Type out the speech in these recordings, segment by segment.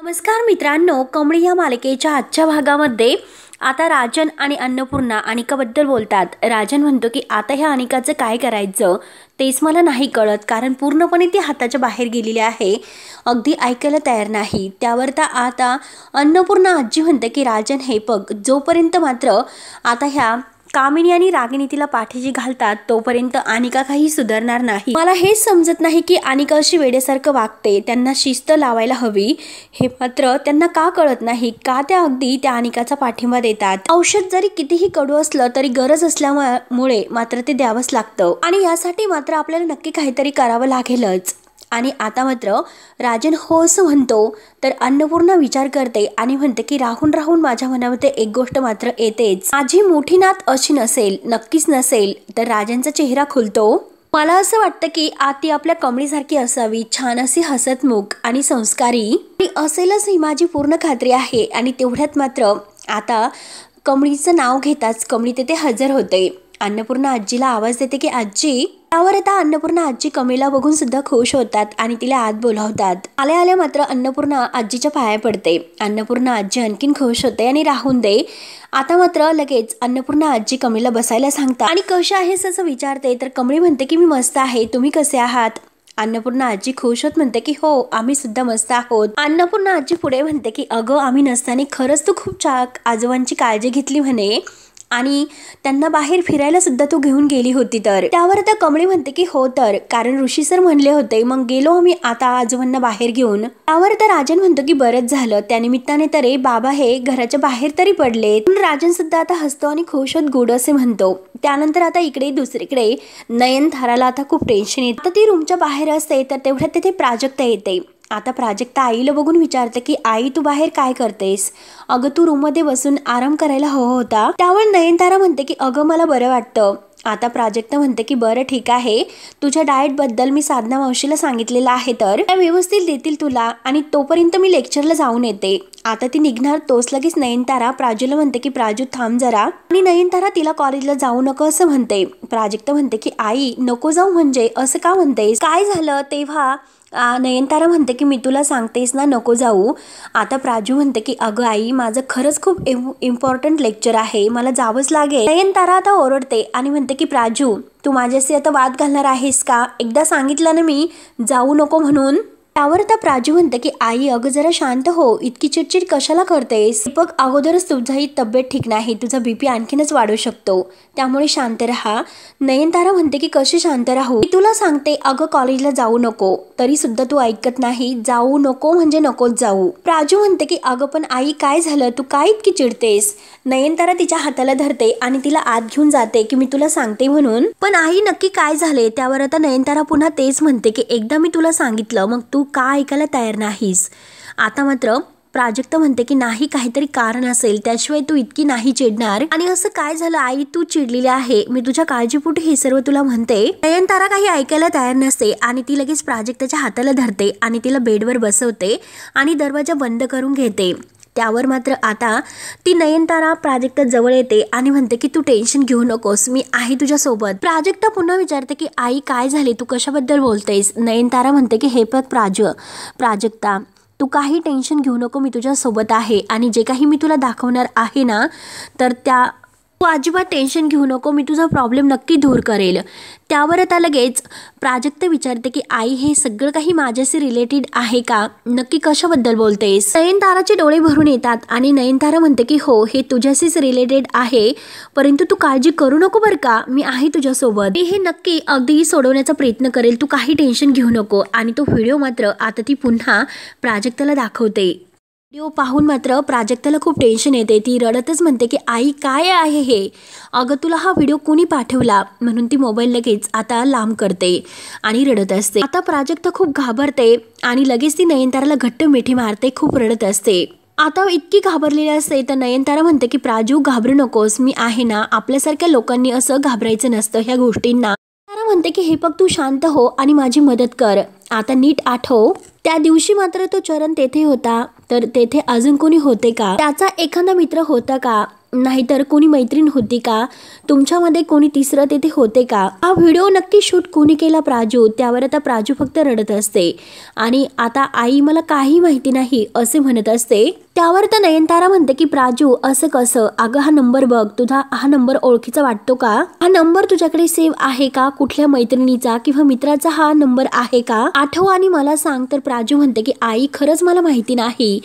नमस्कार मित्रांनो, कमळी या मालिकेच्या आजच्या भागामध्ये आता राजन आणि अन्नपूर्णा अनिकाबद्दल बोलतात। राजन म्हणतो की आता ह्या अनिकाचं काय करायचं तेच मला नाही कळत, कारण पूर्णपणे ती हाताच्या बाहेर गेलेली आहे, अगदी ऐकायला तयार नाही। त्यावर आता अन्नपूर्णा आजी म्हणते की राजन हे बघ, जोपर्यंत मात्र आता ह्या कामिनी आणि रागिनी तिला पाठीशी घालतात तोपर्यंत अनिका काही सुधारणार नाही। मला हेच समजत नाही की अनिका अशी वेडेसारखं वागते, त्यांना शिस्त लावायला हवी, हे मात्र त्यांना का कळत नाही। का त्या अगदी त्या अनिकाचा पाठिंबा देतात। औषध जरी कितीही कडू असलं तरी गरज असल्यामुळे मात्र ते द्यावंच लागतं आणि यासाठी मात्र आपल्याला नक्की काहीतरी करावं लागेलच। आणि आता मात्र राजन हो असं म्हणतो तर अन्नपूर्णा विचार करते आणि म्हणते की राहून राहून माझ्या मनामध्ये एक गोष्ट मात्र येतेच, माझी मोठी नात अशी नसेल, नक्कीच नसेल। तर राजनचा चेहरा खुलतो। मला असं वाटतं की ती आपल्या कमळीसारखी असावी, छान अशी हसतमुख आणि संस्कारी असेलच, ही माझी पूर्ण खात्री आहे। आणि तेवढ्यात मात्र आता कमळीचं नाव घेताच कमळी तेथे हजर होते। अन्नपूर्णा आजीला आवाज देते की आजी। त्यावर आता अन्नपूर्णा आजी कमळीला बघून सुद्धा खुश होतात आणि तिला आत बोलावतात। आल्या आल्या मात्र अन्नपूर्णा आजीच्या पाया पडते। अन्नपूर्णा आजी आणखीन खुश होते आणि राहून दे। आता मात्र लगेच अन्नपूर्णा आजी कमळीला बसायला सांगतात आणि कशी आहेस असं विचारते, तर कमळी म्हणते की मी मस्त आहे, तुम्ही कसे आहात। अन्नपूर्णा आजी खुश होत म्हणते की हो, आम्ही सुद्धा मस्त आहोत। अन्नपूर्णा आजी पुढे म्हणते की अगं, आम्ही नसताना खरंच तू खूप आजोबांची काळजी घेतली म्हणे आणि त्यांना बाहेर फिरायला सुद्धा तू घेऊन गेली होती। तर त्यावर आता कमळी म्हणते की हो, तर कारण ऋषी सर म्हणले होते, मग गेलो आम्ही आता आजोबांना बाहेर घेऊन। त्यावर आता राजन म्हणतो की बरंच झालं, त्यानिमित्ताने तरी बाबा हे घराच्या बाहेर तरी पडले। राजन सुद्धा आता हसतो आणि खुश होत गुड असे म्हणतो। त्यानंतर आता इकडे दुसरीकडे नयनताराला आता खूप टेन्शन येते। आता ती रूमच्या बाहेर असते तर तेवढ्यात तिथे प्राजक्ता येते। आता प्राजक्ता आईला बघून विचारते की आई, तू बाहेर काय करतेस? अगं, तू रूम मध्ये बसून आराम करायला हवा होता। त्यावर नयनतारा म्हणते की अगं, मला बरं वाटतं। आता प्राजक्ता म्हणते की बरं ठीक आहे, तुझ्या डाएट बद्दल मी साधना मावशीला सांगितलेलं आहे, तर त्या व्यवस्थित देतील तुला, आणि तोपर्यंत मी लेक्चरला जाऊन येते। आता ती निघणार तोच लगेच नयनतारा प्राजूला म्हणते की प्राजू थांब जरा, आणि नयनतारा तिला कॉलेजला जाऊ नको असं म्हणते। प्राजक्ता म्हणते की आई, नको जाऊ म्हणजे असं का म्हणतेस, काय झालं? तेव्हा नयनतारा म्हणते की मी तुला सांगतेस ना नको जाऊ। आता प्राजू म्हणते की अगं आई, माझं खरंच खूप इम्पॉर्टंट लेक्चर आहे, मला जावंच लागेल। नयनतारा आता ओरडते आणि म्हणते की प्राजू, तू माझ्याशी आता वाद घालणार आहेस का? एकदा सांगितलं ना मी जाऊ नको म्हणून। त्यावर आता प्राजू म्हणते की आई, अगं जरा शांत हो, इतकी चिडचिड कशाला करतेस? दीपक, अगोदरच तुझाही तब्येत ठीक नाही, तुझा बीपी आणखीनच वाढू शकतो, त्यामुळे शांत राहा। नयनतारा म्हणते की कशी शांत राहू? मी तुला सांगते अगं, कॉलेजला जाऊ नको, तरी सुद्धा तू ऐकत नाही, जाऊ नको म्हणजे नकोच जाऊ। प्राजू म्हणते की अगं पण आई, काय झालं, तू काय इतकी चिडतेस? नयनतारा तिच्या हाताला धरते आणि तिला आत घेऊन जाते की मी तुला सांगते म्हणून। पण आई, नक्की काय झाले? त्यावर आता नयनतारा पुन्हा तेच म्हणते की एकदा मी तुला सांगितलं, मग तू का ऐकायला तयार नाहीस? आता मात्र प्राजक्ता म्हणते की नाही, काहीतरी कारण असेल, त्याशिवाय तू इतकी नाही चिडणार। आणि असं काय झालं आई, तू चिडलेली आहे, मी तुझ्या काळजीपोटी हे सर्व तुला म्हणते। नयनतारा काही ऐकायला तयार नसते आणि ती लगेच प्राजक्ताच्या हाताला धरते आणि तिला बेडवर बसवते आणि दरवाजा बंद करून घेते। त्यावर मात्र आता ती नयनतारा प्राजक्ता जवळ येते आणि म्हणते की तू टेन्शन घेऊ नकोस, मी आहे तुझ्या सोबत। प्राजक्ता पुन्हा विचारते की आई, काय झाले, तू कशाबद्दल बोलतेस? नयनतारा म्हणते की हे बघ प्राजक्ता, तू काही टेन्शन घेऊ नको, मी तुझ्या सोबत आहे आणि जे काही मी तुला दाखवणार आहे ना, तर तू अजिबात टेन्शन घेऊ नको, मी तुझा प्रॉब्लेम नक्की दूर करेल। त्यावर आता लगेच प्राजक्ता विचारते की आई, हे सगळं काही माझ्याशी रिलेटेड आहे का? नक्की कशाबद्दल बोलतेस? नयनताराचे डोळे भरून येतात आणि नयनतारा म्हणते की हो, हे तुझ्याशीच रिलेटेड आहे, परंतु तू काळजी करू नको बरं का, मी आहे तुझ्यासोबत, मी हे नक्की अगदी सोडवण्याचा प्रयत्न करेल, तू काही टेन्शन घेऊ नको। आणि तो व्हिडिओ मात्र आता ती पुन्हा प्राजक्ताला दाखवते। व्हिडिओ पाहून मात्र प्राजक्ताला खूप टेन्शन येते, ती रडतच म्हणते की आई, काय आहे हे? अगं, तुला हा व्हिडिओ कोणी पाठवला? म्हणून ती मोबाईल लगेच आता लांब करते आणि रडत असते। आता प्राजक्ता खूप घाबरते आणि लगेच ती नयनताराला घट्ट मिठी मारते, खूप रडत असते। आता इतकी घाबरलेली असते तर नयनतारा म्हणते की प्राजू, घाबरू नकोस, मी आहे ना, आपल्यासारख्या लोकांनी असं घाबरायचं नसतं ह्या गोष्टींना। म्हणते की हे बघ, तू शांत हो आणि माझी मदत कर। आता नीट आठव, त्या दिवशी मात्र तो चरण तेथे होता, तर तेथे अजून कोणी होते का? त्याचा एखादा मित्र होता का? नाहीतर कोणी मैत्रीण होती का, तुमच्यामध्ये कोणी तिसरं तेथे होते का, हा व्हिडिओ नक्की शूट कोणी केला प्राजू, त्यावर आता प्राजू फक्त रडत असते आणि आता आई मला काही माहिती नाही असे म्हणत असते। त्यावर तर नयनतारा म्हणते की प्राजू असं कसं, अगं हा नंबर बघ, तुझा हा नंबर ओळखीचा वाटतो का, हा नंबर तुझ्याकडे सेव्ह आहे का, कुठल्या मैत्रिणीचा किंवा मित्राचा हा नंबर आहे का, आठव आणि मला सांग। तर प्राजू म्हणते की आई खरंच मला माहिती नाही।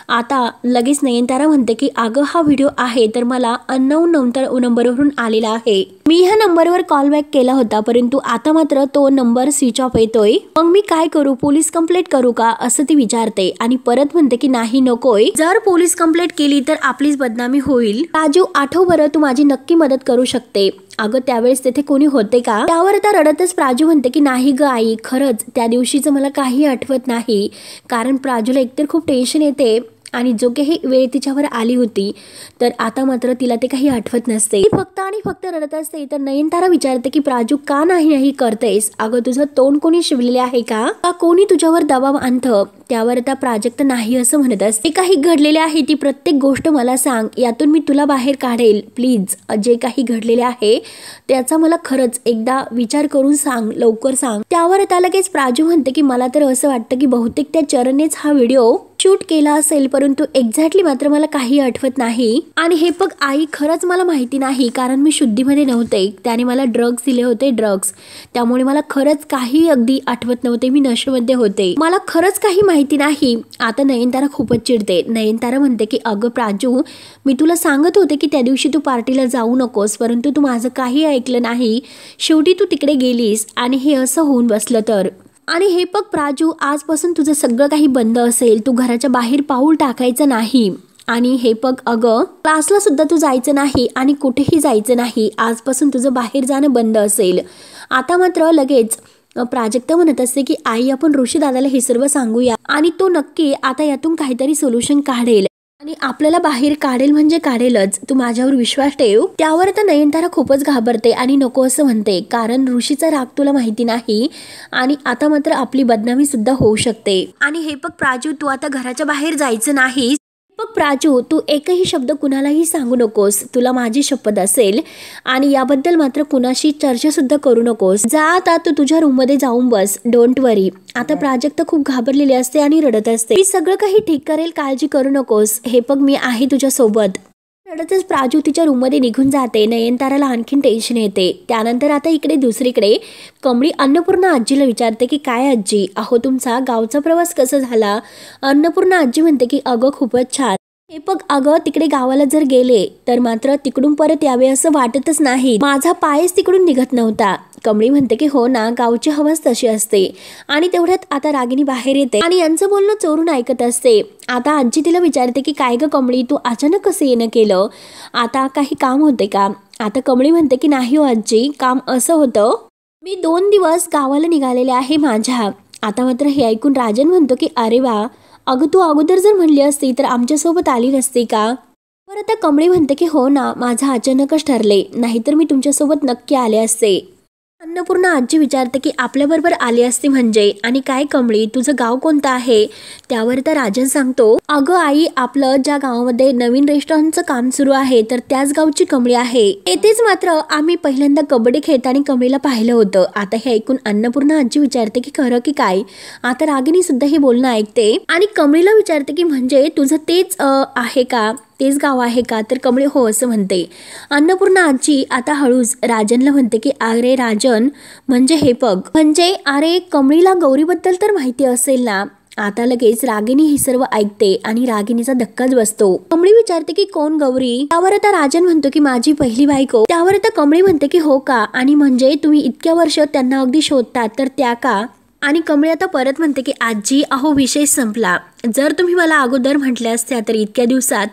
आता लगेच नयनतारा म्हणते की अगं हा व्हिडिओ आहे तर मला अननोन नंबरवरून आलेला आहे, मी ह्या नंबरवर कॉल बॅक केला होता परंतु आता मात्र तो नंबर स्विच ऑफ येतोय, मग मी काय करू, पोलीस कंप्लेंट करू का असं ती विचारते आणि परत म्हणते की नाही नकोय, जर पोलीस कंप्लेंट केली तर आपलीच बदनामी होईल। राजू आठव बरं, तू माझी नक्की मदत करू शकते, अगं त्यावेळेस तेथे कोणी होते का। त्यावर आता रडतच प्राजू म्हणते की नाही ग आई, खरंच त्या दिवशीचं मला काही आठवत नाही, कारण प्राजूला एकतर खूप टेन्शन येते आणि जो काही वेळ तिच्यावर आली होती तर आता मात्र तिला ते काही आठवत नसते, फक्त आणि फक्त रडत असते। तर नयनतारा विचारते की प्राजू का नाही करतेस, अगं तुझं तोंड कोणी शिवलेले आहे का कोणी तुझ्यावर दबाव आणतं। त्यावर आता प्राजक्त नाही असं म्हणत असते, काही घडलेले आहे ती प्रत्येक गोष्ट मला सांग, यातून मी तुला बाहेर काढेल, प्लीज जे काही घडलेले आहे त्याचा मला खरंच एकदा विचार करून सांग, लवकर सांग। त्यावर आता लगेच प्राजू म्हणते की मला तर असं वाटतं की बहुतेक त्या चरणनेच हा व्हिडिओ शूट केला असेल, परंतु एक्झॅक्टली मात्र मला काही आठवत नाही आणि हे बघ आई खरंच मला माहिती नाही, कारण मी शुद्धीमध्ये नव्हते, त्याने मला ड्रग्स दिले होते, ड्रग्स, त्यामुळे मला खरंच काही अगदी आठवत नव्हते, मी नशेमध्ये होते, मला खरंच काही माहिती नाही। आता नयनतारा खूपच चिडते, नयनतारा म्हणते की अगं प्राजू मी तुला सांगत होते की त्या दिवशी तू पार्टीला जाऊ नकोस, परंतु तू माझं काही ऐकलं नाही, शेवटी तू तिकडे गेलीस आणि हे असं होऊन बसलं तर। आणि हे बघ प्राजू, आजपासून तुझं सगळं काही बंद असेल, तू घराच्या बाहेर पाऊल टाकायचं नाही आणि हे बघ अगं क्लासला सुद्धा तू जायचं नाही आणि कुठेही जायचं नाही, आजपासून तुझं बाहेर जाणं बंद असेल। आता मात्र लगेच प्राजक्त म्हणत असते की आई आपण ऋषी दादाला हे सर्व सांगूया आणि तो नक्की आता यातून काहीतरी सोल्युशन काढेल आणि आपल्याला बाहेर काढेल म्हणजे काढेलच, तू माझ्यावर विश्वास ठेव। त्यावर आता नयनतारा खूपच घाबरते आणि नको असं म्हणते, कारण ऋषीचा राग तुला माहिती नाही आणि आता मात्र आपली बदनामी सुद्धा होऊ शकते। आणि हे बघ प्राजू तू आता घराच्या बाहेर जायचं नाही, बघ प्राजू तू एकही शब्द कुणालाही सांगू नकोस, तुला माझी शपथ असेल आणि याबद्दल मात्र कुणाशी चर्चा सुद्धा करू नकोस, जा आता तू तुझ्या रूम मध्ये जाऊन बस, डोंट वरी। आता प्राजक्त खूप घाबरलेली असते आणि रडत असते, मी सगळं काही ठीक करेल, काळजी करू नकोस, हे बघ मी आहे तुझ्या सोबत। रडतच प्राजू तिच्या रूम मध्ये निघून जाते, नयनताराला आणखीन टेन्शन येते। त्यानंतर आता इकडे दुसरीकडे कमळी अन्नपूर्णा आजीला विचारते की काय आजी, अहो तुमचा गावचा प्रवास कसा झाला। अन्नपूर्णा आजी म्हणते की अगं खूपच छान, हे बघ अगं तिकडे गावाला जर गेले तर मात्र तिकडून परत यावे असं वाटतच नाही, माझा पायच तिकडून निघत नव्हता। कमळी म्हणते की हो ना, गावची हवाच तशी असते। आणि तेवढ्यात आता रागिनी बाहेर येते आणि यांचं बोलणं चोरून ऐकत असते। आता आजी तिला विचारते की काय ग कमळी, तू अचानक कसं येणं केलं, आता काही काम होते का। आता कमळी म्हणते की नाही हो आजी, काम असं होतं, मी 2 दिवस गावाला निघालेले आहे माझ्या। आता मात्र हे ऐकून राजन म्हणतो की अरे वा, अगं तू अगोदर जर म्हणली असती तर आमच्यासोबत आली नसती का। तर आता कमळी म्हणते की हो ना, माझं अचानकच ठरले, नाहीतर मी तुमच्यासोबत नक्की आले असते। अन्नपूर्णा आजी विचारते की आपल्याबरोबर आली असते म्हणजे, आणि काय कमळी तुझं गाव कोणतं आहे। त्यावर तर राजन सांगतो अगं आई आपलं ज्या गावामध्ये नवीन रेस्टॉरंटचं काम सुरू आहे तर त्याच गावची कमळी आहे, येथेच मात्र आम्ही पहिल्यांदा कबड्डी खेळताना कमळीला पाहिलं होतं। आता हे ऐकून अन्नपूर्णा आजी विचारते की खरं की काय। आता रागिनी सुद्धा हे बोलणं ऐकते आणि कमळीला विचारते की म्हणजे तुझं तेच आहे का, तेच गाव आहे का। तर कमळी हो असं म्हणते। अन्नपूर्णा आजी आता हळूच राजनला म्हणते की अरे राजन म्हणजे हे बघ, म्हणजे अरे कमळीला गौरीबद्दल तर माहिती असेल ना। आता लगेच रागिनी हे सर्व ऐकते आणि रागिनीचा धक्काच बसतो। कमळी विचारते की कोण गौरी। त्यावर आता राजन म्हणतो की माझी पहिली बायको। त्यावर आता कमळी म्हणते की हो का, आणि म्हणजे तुम्ही इतक्या वर्ष त्यांना अगदी शोधतात तर त्या का। आणि कमळी आता परत म्हणते की आजी अहो विषय संपला, जर तुम्ही मला अगोदर म्हटले असत्या तर इतक्या दिवसात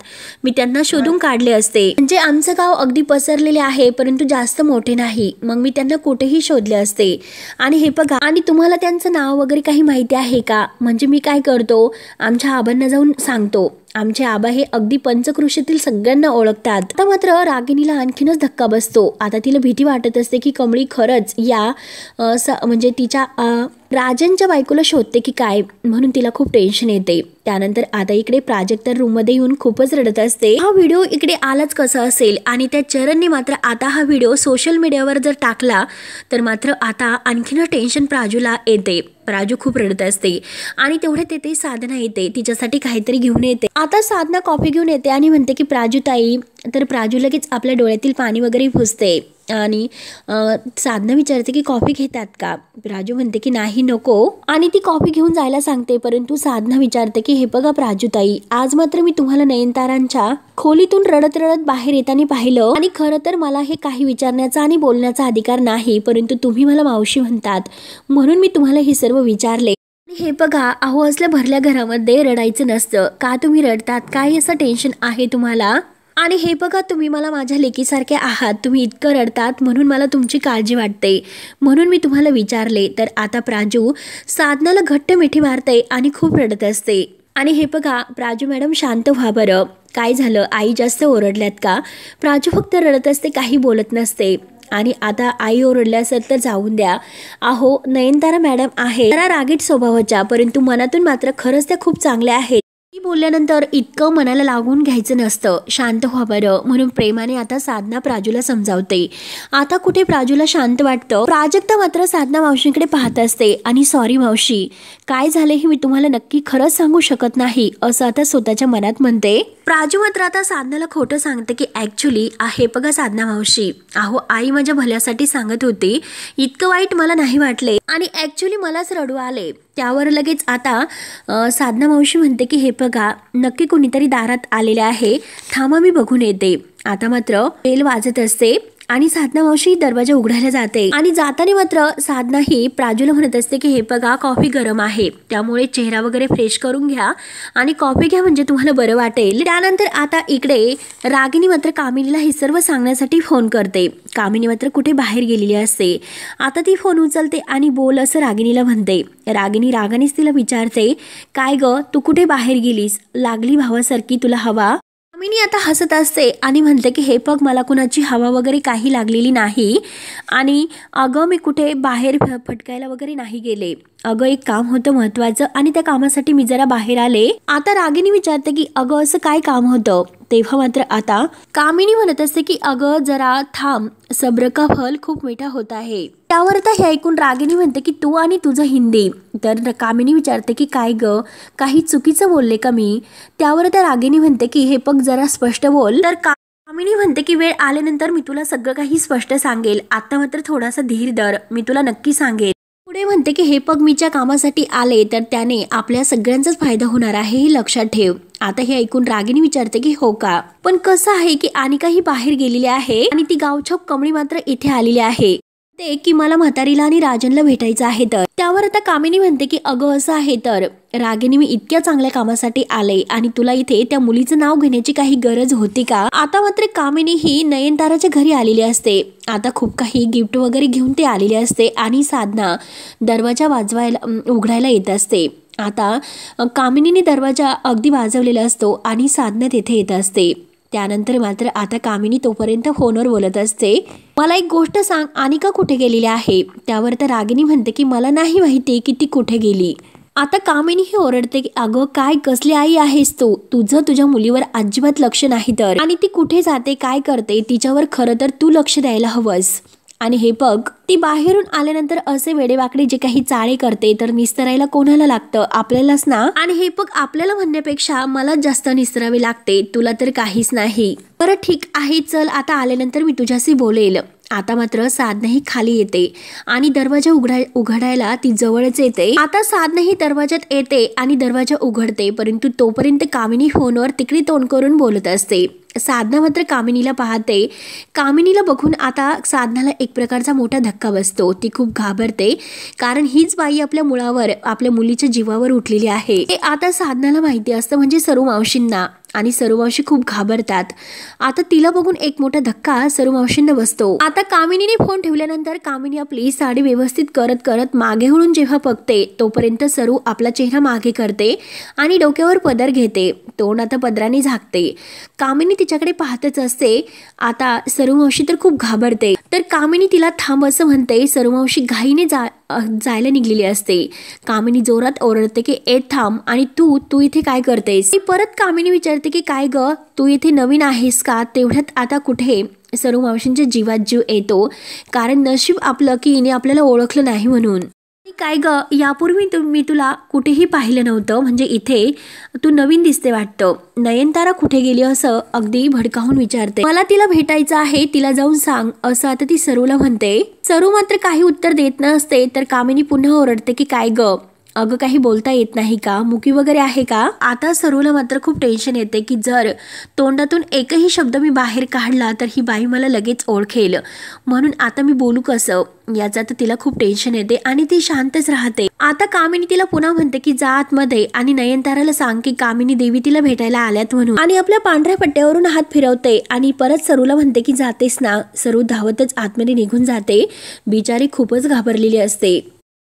मी त्यांना शोधून काढले असते, म्हणजे आमचं गाव अगदी पसरलेले आहे परंतु जास्त मोठे नाही, मग मी त्यांना कुठेही शोधले असते। आणि हे बघा, आणि तुम्हाला त्यांचं नाव वगैरे काही माहिती आहे का, म्हणजे मी काय करतो आमच्या आबांना जाऊन सांगतो, आमचे आबा हे अगदी पंचकृषीतील सगळ्यांना ओळखतात। आता मात्र रागिनीला आणखीनच धक्का बसतो। आता तिला भीती वाटत असते की कमळी खरंच या म्हणजे तिच्या राजनच्या बायकोला शोधते की काय म्हणून तिला खूप टेन्शन येते। त्यानंतर आता इकडे प्राजक्ता रूम मध्ये येऊन खूपच रडत असते। हा व्हिडिओ इकडे आलाच कसा असेल आणि त्या चरणने मात्र आता हा व्हिडिओ सोशल मीडियावर जर टाकला तर मात्र आता आणखीन टेन्शन प्राजूला येते। प्राजू खूप रडत असते आणि तेवढ्यात येते साधना येते, तिच्यासाठी काहीतरी घेऊन येते। आता साधना कॉफी घेऊन येते आणि म्हणते की प्राजू ताई, तर प्राजू लगेच आपल्या डोळ्यातील पाणी वगैरे पुसते आणि साधना विचारते की कॉफी घेतात का। प्राजू म्हणते की नाही नको आणि ती कॉफी घेऊन जायला सांगते, परंतु साधना विचारते की हे बघा प्राजू ताई, आज मात्र मी तुम्हाला नयनतारांच्या खोलीतून रडत रडत बाहेर येताना पाहिलं आणि खरं तर मला हे काही विचारण्याचा आणि बोलण्याचा अधिकार नाही, परंतु तुम्ही मला मावशी म्हणतात म्हणून मी तुम्हाला हे सर्व विचारले। हे बघा अहो, असल्या भरल्या घरामध्ये रडायचं नसतं का, तुम्ही रडतात काय, असं टेन्शन आहे तुम्हाला? आणि हे बघा तुम्ही मला माझ्या लेकीसारखे आहात, तुम्ही इतकं रडतात म्हणून मला तुमची काळजी वाटते, म्हणून मी तुम्हाला विचारले। तर आता प्राजू साधनाला घट्ट मिठी मारते आणि खूप रडत असते। आणि हे बघा प्राजू मॅडम शांत व्हा बरं, काय झालं, आई जास्त ओरडल्यात का? प्राजू फक्त रडत असते, काही बोलत नसते। आणि आता आई ओरडल्या असत तर जाऊन द्या, अहो नयनतारा मॅडम आहे जरा रागीट स्वभावाच्या, परंतु मनातून मात्र खरंच त्या खूप चांगल्या आहेत। बोलल्यानंतर इतकं मनाला लागून घ्यायचं नसतं, शांत व्हा बरं, म्हणून प्रेमाने आता साधना प्राजूला समजावते। आता कुठे प्राजूला शांत वाटतं। प्राजक्ता मात्र साधना मावशींकडे पाहत असते आणि सॉरी मावशी, काय झाले हे मी तुम्हाला नक्की खरंच सांगू शकत नाही असं आता स्वतःच्या मनात म्हणते। प्राजू मात्र आता साधनाला खोटं सांगते की ऍक्च्युली आहे बघा साधना मावशी, अहो आई माझ्या भल्यासाठी सांगत होती, इतकं वाईट मला नाही वाटले आणि ऍक्च्युली मलाच रडू आले। त्यावर लगेच आता साधना मावशी म्हणते की हे बघा नक्की कोणीतरी दारात आलेले आहे, थांबा मी बघून येते। आता मात्र बेल वाजत असते आणि साधना मावशी दरवाजा उघडायला जाते आणि जाताना मात्र साधना ही प्राजूला म्हणत असते की हे बघा कॉफी गरम आहे, त्यामुळे चेहरा वगैरे फ्रेश करून घ्या आणि कॉफी घ्या म्हणजे तुम्हाला बरं वाटेल। त्यानंतर आता इकडे रागिनी मात्र कामिनीला हे सर्व सांगण्यासाठी फोन करते। कामिनी मात्र कुठे बाहेर गेलेली असते। आता ती फोन उचलते आणि बोल असं रागिनीला म्हणते। रागिनी रागानेच तिला विचारते, काय ग तू कुठे बाहेर गेलीस, लागली भावासारखी तुला हवा? कामिनी आता हसत असते आणि म्हणते की हे बघ मला कुणाची हवा वगैरे काही लागलेली नाही आणि अगं मी कुठे बाहेर फटकायला वगैरे नाही गेले, अगं एक काम होतं महत्वाचं आणि त्या कामासाठी मी जरा बाहेर आले। आता रागिनी विचारते की अगं असं काय काम होतं? तेव्हा मात्र आता कामिनी म्हणत असते की अगं जरा थांब, सब्र का फल खूप मीठा होता है। त्यावर आता हे ऐकून रागिनी म्हणते की तू आणि तुझं हिंदी। तर कामिनी विचारते की काय ग, काही चुकीचं बोलले का मी? त्यावर त्या रागिनी म्हणते की हे बघ जरा स्पष्ट बोल। तर कामिनी म्हणते की वेळ आल्यानंतर मी तुला सगळं काही स्पष्ट सांगेल, आता मात्र थोडासा धीर धर, मी तुला नक्की सांगेल। पुढे म्हणते की हे पग मी ज्या कामासाठी आले तर त्याने आपल्या सगळ्यांचाच फायदा होणार आहे हे लक्षात ठेव। आता हे ऐकून रागिनी विचारते की हो का, पण कसं आहे की अनिका ही बाहेर गेलेली आहे आणि ती गावछाप कमळी मात्र इथे आलेली आहे ते की मला म्हातारीला आणि राजनला भेटायचं आहे। तर त्यावर आता कामिनी म्हणते की अगं असं आहे तर रागिनी मी इतक्या चांगल्या कामासाठी आले आणि तुला इथे त्या मुलीचं नाव घेण्याची काही गरज होती का? आता मात्र कामिनी ही नयनताराच्या घरी आलेली असते। आता खूप काही गिफ्ट वगैरे घेऊन ते आलेली असते आणि साधना दरवाजा उघडायला येत असते। आता कामिनीने दरवाजा अगदी वाजवलेला असतो आणि साधना तिथे येत असते। त्यानंतर मात्र आता कामिनी तोपर्यंत फोनवर बोलत असते, मला एक गोष्ट सांग, अनिका कुठे गेलेली आहे? त्यावर तर रागिनी म्हणते की मला नाही माहिती की ती कुठे गेली। आता कामिनी ही ओरडते की अगं काय कसली आई आहेस तू, तुझं तुझ्या मुलीवर अजिबात लक्ष नाही तर, आणि ती कुठे जाते काय करते तिच्यावर खरं तर तू लक्ष द्यायला हवंस। आणि हे बघ ती बाहेरून आल्यानंतर असे वेडेवाकडे जे काही चाळे करते तर निस्तरायला कोणाला लागतं? आपल्यालाच ना। आणि हे बघ आपल्याला म्हणण्यापेक्षा मला जास्त निस्तरावे लागते, तुला तर काहीच नाही। बरं ठीक आहे चल, आता आल्यानंतर मी तुझ्याशी बोलेल। आता मात्र साधना ही खाली येते आणि दरवाजा उघडायला ती जवळच येते। आता साधना ही दरवाजात येते आणि दरवाजा उघडते, परंतु तोपर्यंत कामिनी फोनवर तिकडे तोंड करून बोलत असते। साधना मात्र कामिनीला पाहते। कामिनीला बघून आता साधनाला एक प्रकारचा मोठा धक्का बसतो, ती खूप घाबरते कारण हीच बाई आपल्या मुळावर आपल्या मुलीच्या जीवावर उठलेली आहे हे आता साधनाला माहिती असतं, म्हणजे सरू मावशींना, आणि सरू मावशी खूप घाबरतात। आता तिला बघून एक मोठा धक्का सरू मावशींना बसतो। आता कामिनीने फोन ठेवल्यानंतर कामिनी आपली साडी व्यवस्थित करत करत मागे वळून जेव्हा बघते तोपर्यंत सरू आपला चेहरा मागे करते आणि डोक्यावर पदर घेते। तोंड आता पदराने झाकते. कामिनी तिच्याकडे पाहतच असते. आता सरूमावशी तर खूप घाबरते. तर कामिनी तिला थांब असं म्हणते. सरूमावशी घाईने जायला निघलेली असते. कामिनी जोरात ओरडते की ए थांब, आणि तू इथे काय करतेस? परत कामिनी विचारते की काय ग, तू इथे नवीन आहेस का? तेवढ्यात आता कुठे सरूमावशींच्या जीवात जीव येतो, कारण नशीब आपलं की हिने आपल्याला ओळखलं नाही म्हणून. काय ग, यापूर्वी मी तुला कुठेही पाहिलं नव्हतं, म्हणजे इथे तू नवीन दिसते वाटतं. नयनतारा कुठे गेली असं अगदी भडकावून विचारते. मला तिला भेटायचं आहे, तिला जाऊन सांग असं आता ती सरूला म्हणते. सरू मात्र काही उत्तर देत नसते. तर कामिनी पुन्हा ओरडते की काय ग, अगं काही बोलता येत नाही का? मुकी वगैरे आहे का? आता सरूला मात्र खूप टेन्शन येते की जर तोंडातून एकही शब्द मी बाहेर काढला तर ही बाई मला लगेच ओळखेल, म्हणून आता मी बोलू कसं, याचा तर तिला खूप टेन्शन येते आणि ती शांतच राहते. आता कामिनी तिला पुन्हा म्हणते की जा आतमध्ये आणि नयनताराला सांग की कामिनी देवी तिला भेटायला आल्यात म्हणून, आणि आपल्या पांढऱ्या पट्ट्यावरून हात फिरवते आणि परत सरूला म्हणते की जातेस ना? सरू धावतच आतमध्ये निघून जाते. बिचारी खूपच घाबरलेली असते.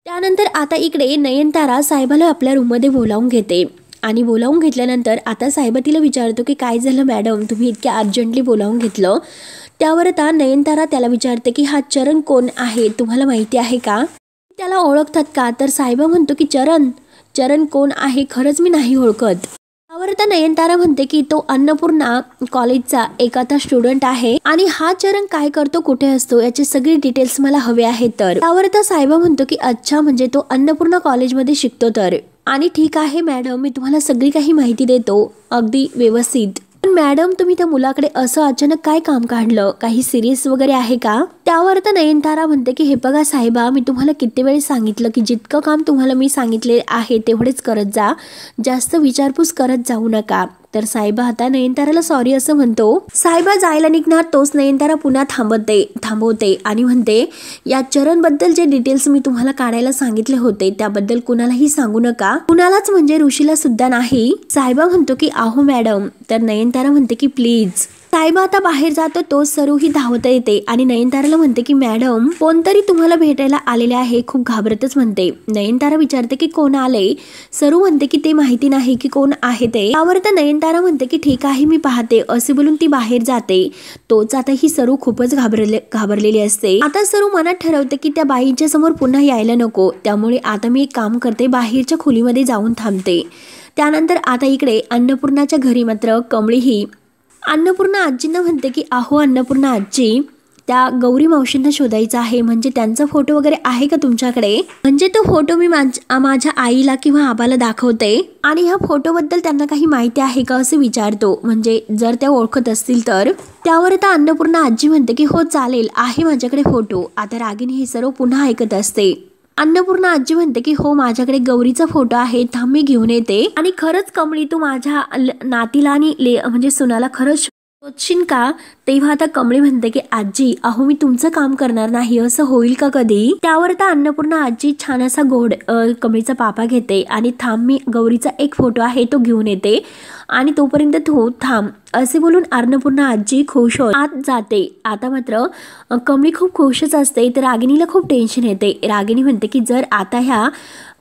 त्यानंतर आता इकडे नयनतारा साहेबाला आपल्या रूममध्ये बोलावून घेते आणि बोलावून घेतल्यानंतर आता साहेब तिला विचारतो की काय झालं मॅडम, तुम्ही इतक्या अर्जंटली बोलावून घेतलं? त्यावर आता नयनतारा त्याला विचारते की हा चरण कोण आहे, तुम्हाला माहिती आहे का? त्याला ओळखतात का? तर साहेब म्हणतो की चरण कोण आहे, खरंच मी नाही ओळखत. त्यावर आता नयनतारा म्हणते की तो अन्नपूर्णा कॉलेजचा एक आता स्टुडंट आहे आणि हा चरण काय करतो, कुठे असतो, याचे सगळे डिटेल्स मला हवे आहेत. तर त्यावर आता साहेबा म्हणतो की अच्छा, म्हणजे तो अन्नपूर्णा कॉलेजमध्ये शिकतो तर, आणि ठीक आहे मॅडम, मी तुम्हाला सगळी काही माहिती देतो अगदी व्यवस्थित. पण मॅडम तुम्ही त्या मुलाकडे असं अचानक काय काम काढलं, काही सिरियस वगैरे आहे का? त्यावर तर नयनतारा म्हणते की हे बघा साहेबा, मी तुम्हाला किती वेळेस सांगितलं की जितकं काम तुम्हाला मी सांगितले आहे तेवढेच करत जा, जास्त विचारपूस करत जाऊ नका. तर साहेबा आता नयनताराला सॉरी असं म्हणतो. साहेबा जायला निघणार तोच नयनतारा पुन्हा थांबवते आणि म्हणते या चरण बद्दल जे डिटेल्स मी तुम्हाला काढायला सांगितले होते त्याबद्दल कुणालाही सांगू नका, कुणालाच म्हणजे ऋषीला सुद्धा नाही. साहेबा म्हणतो की आहो मॅडम. तर नयनतारा म्हणते की प्लीज. साहेबा आता बाहेर जातो तोच सरू ही धावता येते आणि नयनताराला म्हणते की मॅडम कोणतरी तुम्हाला भेटायला आलेले आहे, खूप घाबरतच म्हणते. नयनतारा विचारते की कोण आले? सरू म्हणते की ते माहिती नाही की कोण आहे ते. त्यावर तर नयनतारा म्हणते की ठीक आहे मी पाहते असे बोलून ती बाहेर जाते. तोच आता ही सरू खूपच घाबरलेली असते. आता सरू मनात ठरवते की त्या बाईच्या समोर पुन्हा यायला नको, त्यामुळे आता मी एक काम करते, बाहेरच्या खोलीमध्ये जाऊन थांबते. त्यानंतर आता इकडे अन्नपूर्णाच्या घरी मात्र कमळी ही अन्नपूर्णा आजींना म्हणते की अहो अन्नपूर्णा आजी, त्या गौरी मावशींना शोधायचं आहे, म्हणजे त्यांचा फोटो वगैरे आहे का तुमच्याकडे? म्हणजे तो फोटो मी माझ्या आईला किंवा आबाला दाखवते आणि ह्या फोटोबद्दल त्यांना काही माहिती आहे का असं विचारतो, म्हणजे जर त्या ओळखत असतील तर. त्यावर आता अन्नपूर्णा आजी म्हणते की हो चालेल, आहे माझ्याकडे फोटो. आता रागिनी हे सर्व पुन्हा ऐकत असते. अन्नपूर्णा आजी म्हणते की हो माझ्याकडे गौरीचा फोटो आहे, थांब मी घेऊन येते. आणि खरंच कमळी तू माझ्या नातीला आणि म्हणजे सुनाला खरंच शोधशील का? तेव्हा आता कमळी म्हणते की आजी अहो मी तुमचं काम करणार नाही, असं होईल का कधी? त्यावर आता अन्नपूर्णा आजी छान असा गोड कमळीचा पापा घेते आणि थांब मी गौरीचा एक फोटो आहे तो घेऊन येते आणि तोपर्यंत तू थांब असे बोलून अन्नपूर्णा आजी खुश होत आत जाते. आता मात्र कमळी खूप खुशच असते. तर रागिणीला खूप टेन्शन येते. रागिणी म्हणते की जर आता ह्या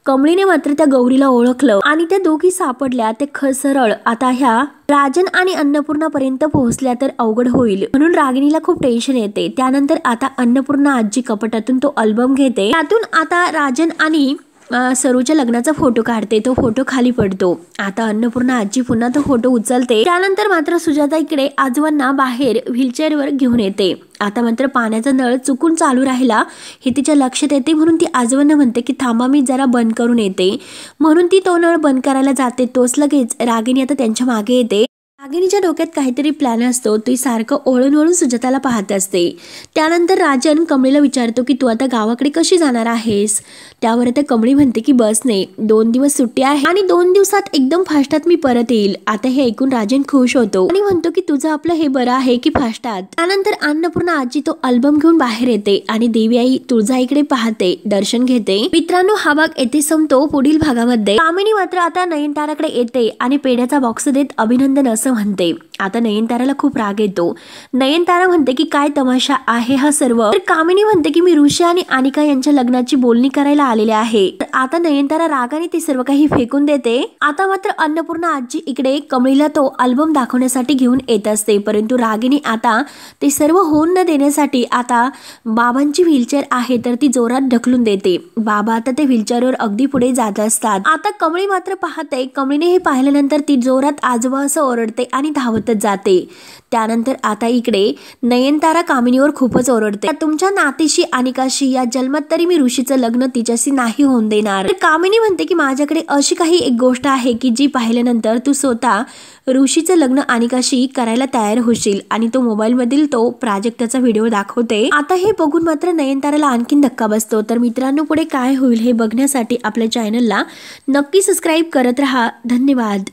कमळीने मात्र त्या गौरीला ओळखलं आणि त्या दोघी सापडल्या ते सरळ आता ह्या राजन आणि अन्नपूर्णापर्यंत पोहोचल्या तर अवघड होईल, म्हणून रागिणीला खूप टेन्शन येते. त्यानंतर आता अन्नपूर्णा आजी कपाटातून तो अल्बम घेते. त्यातून आता राजन आणि सरूच्या लग्नाचा फोटो काढते. तो फोटो खाली पडतो. आता अन्नपूर्णा आजी पुन्हा तो फोटो उचलते. त्यानंतर मात्र सुजाता इकडे आजोबांना बाहेर व्हीलचेअरवर घेऊन येते. आता मात्र पाण्याचा नळ चुकून चालू राहिला हे तिच्या लक्षात येते, म्हणून ती आजोबांना म्हणते की थांबा मी जरा बंद करून येते. म्हणून ती तो नळ बंद करायला जाते. तोच लगेच रागिणी आता त्यांच्या मागे येते. रागिणीच्या डोक्यात काहीतरी प्लॅन असतो. ती सारखं ओळून ओळून सुजाताला पाहत असते. त्यानंतर राजन कमळीला विचारतो की तू आता गावाकडे कशी जाणार आहेस? त्यावर आता कमळी म्हणते की बसने, 2 दिवस सुट्टी आहे आणि 2 दिवसात एकदम फास्टात मी परत येईल. आता हे ऐकून राजन खुश होतो आणि म्हणतो की तुझं आपलं हे बरं आहे की फास्टात. त्यानंतर अन्नपूर्णा आजी तो अल्बम घेऊन बाहेर येते आणि देवी आई तुळजाईकडे पाहते, दर्शन घेते. मित्रांनो हा भाग येथे संपतो. पुढील भागामध्ये कामिनी मात्र आता नयनताराकडे येते आणि पेढ्याचा बॉक्स देत अभिनंदन असं म्हणते. आता नयनताराला खूप राग येतो। नयनतारा म्हणते की काय तमाशा आहे हा सर्व। तर कामिनी म्हणते की मी ऋषी आणि अनिका यांच्या लग्नाची बोलणी करायला आलेले आहे। आता नयनतारा रागाने ते सर्व काही फेकून देते। आता मात्र अन्नपूर्णा आजी इकडे कमळीला तो अल्बम दाखवण्यासाठी घेऊन येत असते, परंतु रागिनी आता ते सर्व होऊन न देण्यासाठी आता बाबांची व्हीलचेअर आहे तर ती जोरात ढकलून देते। बाबा आता ते व्हीलचेअरवर अगदी पुढे जात असतात। आता कमळी मात्र पाहते, कमळीने हे पाहिल्यानंतर ती जोरात आजोबा असं ओरडते आणि धावतच जाते। त्यानंतर आता इकडे नयनतारा कामिनीवर खूपच ओरडते, तुमच्या नातीशी अनिकाशी या जन्मात तरी मी ऋषीचं लग्न तिच्याशी नाही होऊन देणार। कामिनी म्हणते की माझ्याकडे अशी काही एक गोष्ट आहे की जी पाहिल्यानंतर तू स्वतः ऋषीचं लग्न अनिकाशी करायला तयार होशील, आणि तो मोबाईल मधील तो प्राजक्ताचा व्हिडिओ दाखवते। आता हे बघून मात्र नयनताराला आणखीन धक्का बसतो। तर मित्रांनो, पुढे काय होईल हे बघण्यासाठी आपल्या चॅनलला नक्की सबस्क्राईब करत राहा। धन्यवाद।